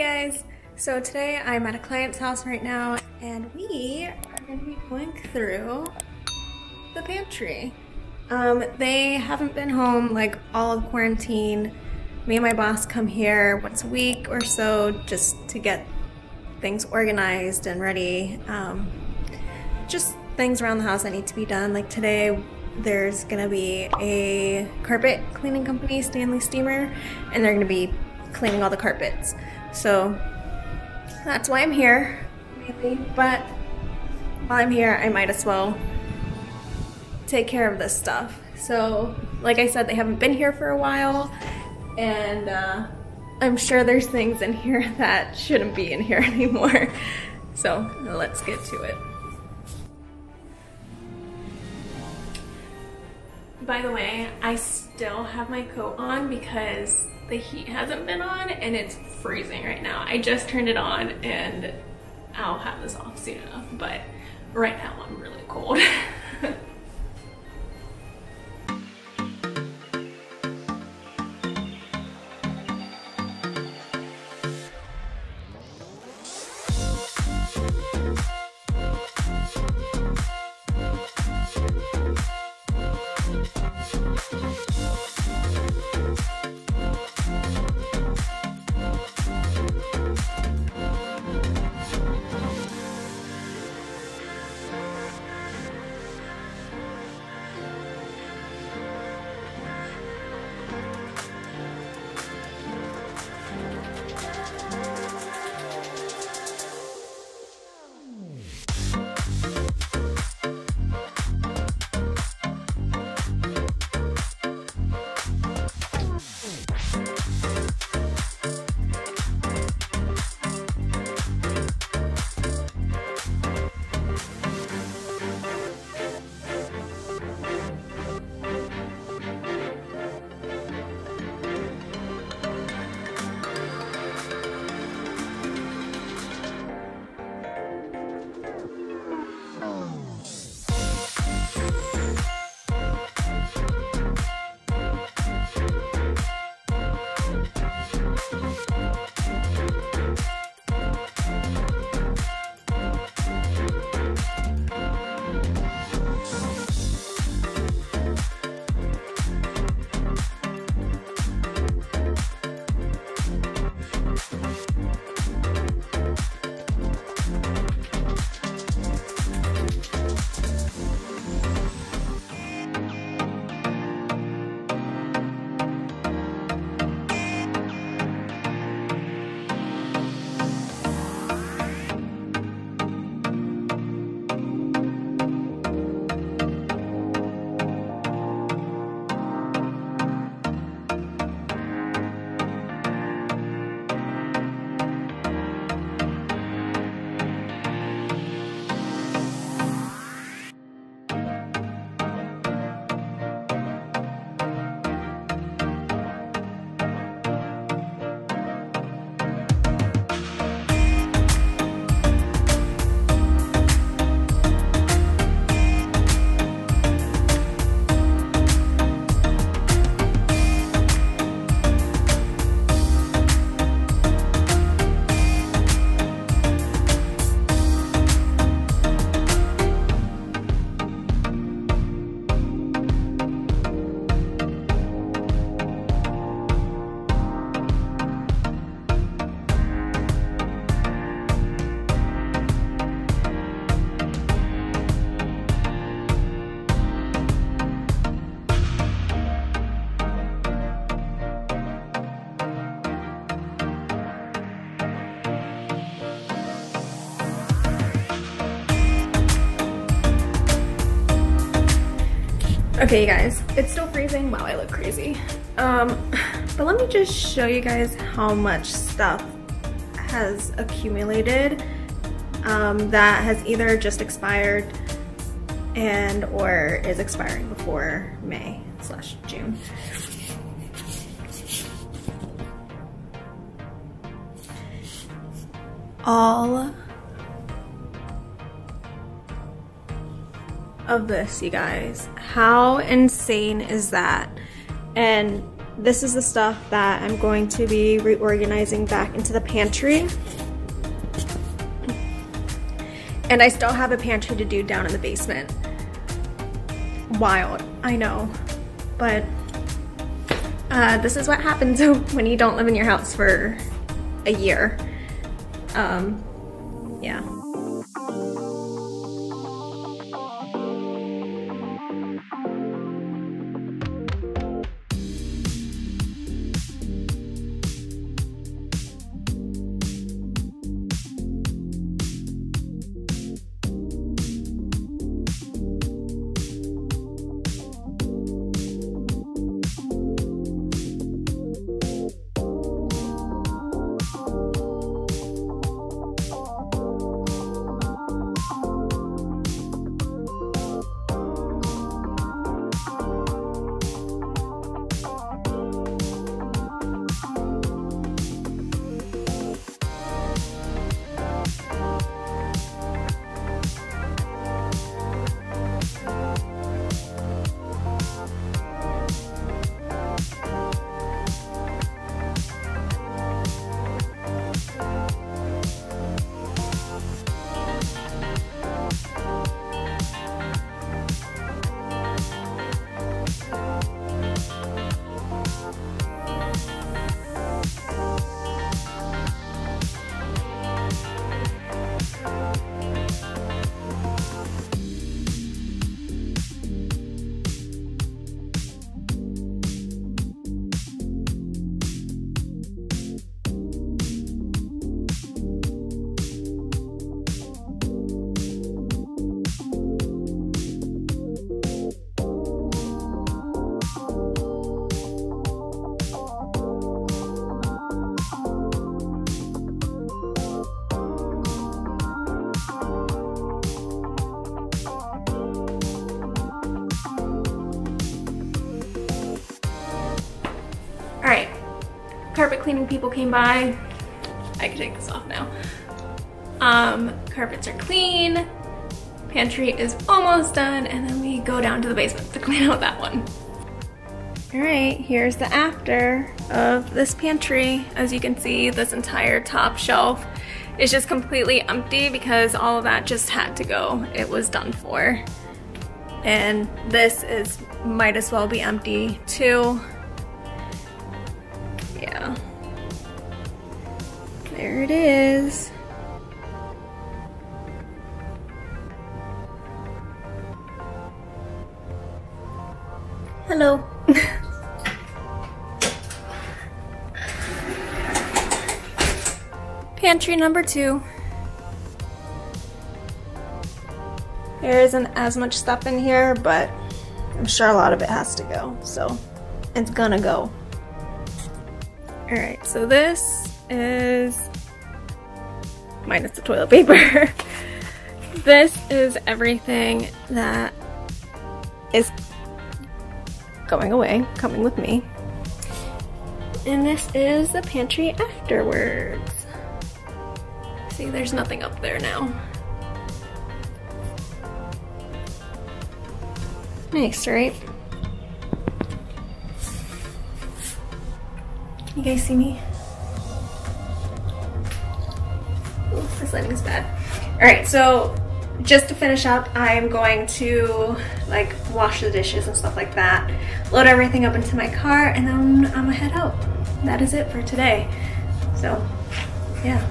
guys, so today I'm at a client's house right now and we are going to be going through the pantry. They haven't been home like all of quarantine. Me and my boss come here once a week or so just to get things organized and ready. Just things around the house that need to be done. Like today there's gonna be a carpet cleaning company, Stanley Steamer, and they're gonna be cleaning all the carpets. So that's why I'm here, mainly. But while I'm here, I might as well take care of this stuff. So like I said, they haven't been here for a while, and I'm sure there's things in here that shouldn't be in here anymore. So let's get to it. By the way, I still have my coat on because the heat hasn't been on and it's freezing right now. I just turned it on and I'll have this off soon enough, but right now I'm really cold. Okay, you guys, it's still freezing. Wow, I look crazy. But let me just show you guys how much stuff has accumulated that has either just expired and or is expiring before May/June. All of this, you guys. How insane is that? And this is the stuff that I'm going to be reorganizing back into the pantry. And I still have a pantry to do down in the basement. Wild, I know. But this is what happens when you don't live in your house for a year. Yeah. Alright, carpet cleaning people came by. I can take this off now. Carpets are clean. Pantry is almost done, and then we go down to the basement to clean out that one. Alright, here's the after of this pantry. As you can see, this entire top shelf is just completely empty because all of that just had to go. It was done for. And this might as well be empty too. Yeah. There it is. Hello. Pantry number 2. There isn't as much stuff in here, but I'm sure a lot of it has to go, so it's gonna go. Alright, so this is, minus the toilet paper, this is everything that is going away, coming with me. And this is the pantry afterwards. See, there's nothing up there now. Nice, right? You guys see me? Ooh, this lighting's bad. Alright, so just to finish up, I'm going to like wash the dishes and stuff like that, load everything up into my car, and then I'm gonna head out. That is it for today. So, yeah.